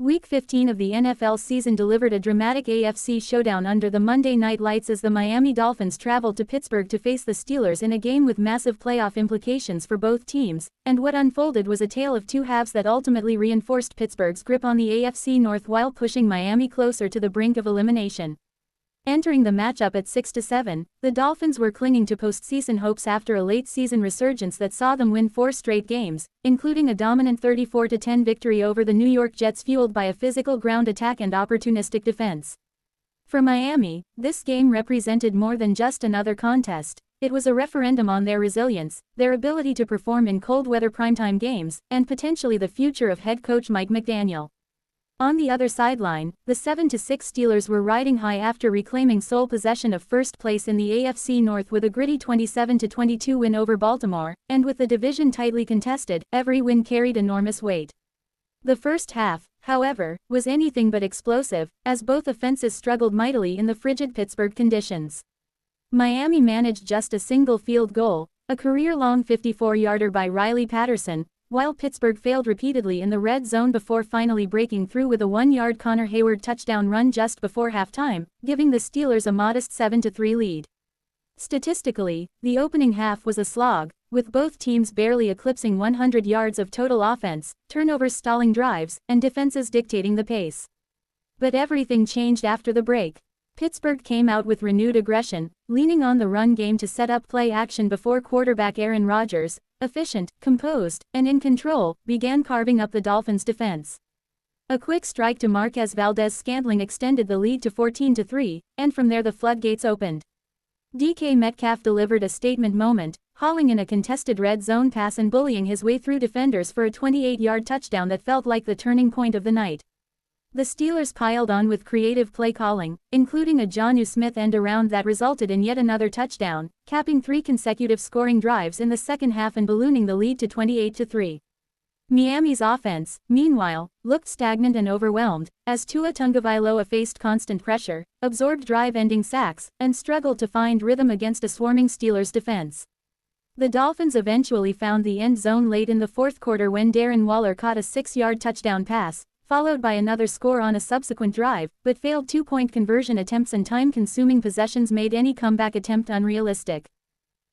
Week 15 of the NFL season delivered a dramatic AFC showdown under the Monday night lights as the Miami Dolphins traveled to Pittsburgh to face the Steelers in a game with massive playoff implications for both teams, and what unfolded was a tale of two halves that ultimately reinforced Pittsburgh's grip on the AFC North while pushing Miami closer to the brink of elimination. Entering the matchup at 6-7, the Dolphins were clinging to postseason hopes after a late-season resurgence that saw them win 4 straight games, including a dominant 34-10 victory over the New York Jets fueled by a physical ground attack and opportunistic defense. For Miami, this game represented more than just another contest. It was a referendum on their resilience, their ability to perform in cold-weather primetime games, and potentially the future of head coach Mike McDaniel. On the other sideline, the 7-6 Steelers were riding high after reclaiming sole possession of first place in the AFC North with a gritty 27-22 win over Baltimore, and with the division tightly contested, every win carried enormous weight. The first half, however, was anything but explosive, as both offenses struggled mightily in the frigid Pittsburgh conditions. Miami managed just a single field goal, a career-long 54-yarder by Riley Patterson, while Pittsburgh failed repeatedly in the red zone before finally breaking through with a 1-yard Connor Hayward touchdown run just before halftime, giving the Steelers a modest 7-3 lead. Statistically, the opening half was a slog, with both teams barely eclipsing 100 yards of total offense, turnovers stalling drives, and defenses dictating the pace. But everything changed after the break. Pittsburgh came out with renewed aggression, leaning on the run game to set up play action before quarterback Aaron Rodgers, efficient, composed, and in control, began carving up the Dolphins' defense. A quick strike to Marquez Valdes-Scantling extended the lead to 14-3, and from there the floodgates opened. DK Metcalf delivered a statement moment, hauling in a contested red zone pass and bullying his way through defenders for a 28-yard touchdown that felt like the turning point of the night. The Steelers piled on with creative play calling, including a Jonnu Smith end around that resulted in yet another touchdown, capping 3 consecutive scoring drives in the second half and ballooning the lead to 28-3. Miami's offense, meanwhile, looked stagnant and overwhelmed, as Tua Tagovailoa faced constant pressure, absorbed drive-ending sacks, and struggled to find rhythm against a swarming Steelers defense. The Dolphins eventually found the end zone late in the fourth quarter when Darren Waller caught a 6-yard touchdown pass, followed by another score on a subsequent drive, but failed 2-point conversion attempts and time-consuming possessions made any comeback attempt unrealistic.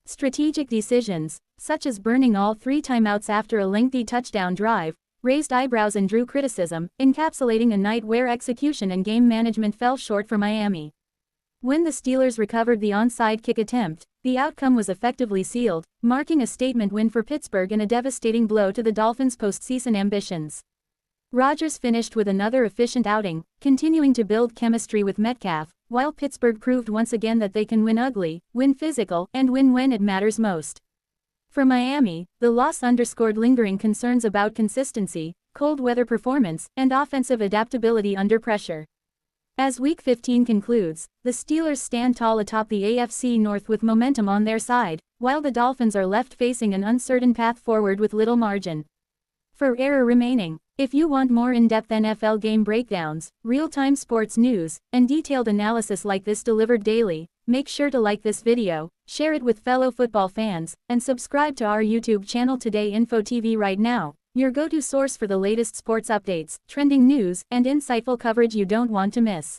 Strategic decisions, such as burning all 3 timeouts after a lengthy touchdown drive, raised eyebrows and drew criticism, encapsulating a night where execution and game management fell short for Miami. When the Steelers recovered the onside kick attempt, the outcome was effectively sealed, marking a statement win for Pittsburgh and a devastating blow to the Dolphins' postseason ambitions. Rodgers finished with another efficient outing, continuing to build chemistry with Metcalf, while Pittsburgh proved once again that they can win ugly, win physical, and win when it matters most. For Miami, the loss underscored lingering concerns about consistency, cold weather performance, and offensive adaptability under pressure. As Week 15 concludes, the Steelers stand tall atop the AFC North with momentum on their side, while the Dolphins are left facing an uncertain path forward with little margin for error remaining. If you want more in-depth NFL game breakdowns, real-time sports news, and detailed analysis like this delivered daily, make sure to like this video, share it with fellow football fans, and subscribe to our YouTube channel Today Info TV right now, your go-to source for the latest sports updates, trending news, and insightful coverage you don't want to miss.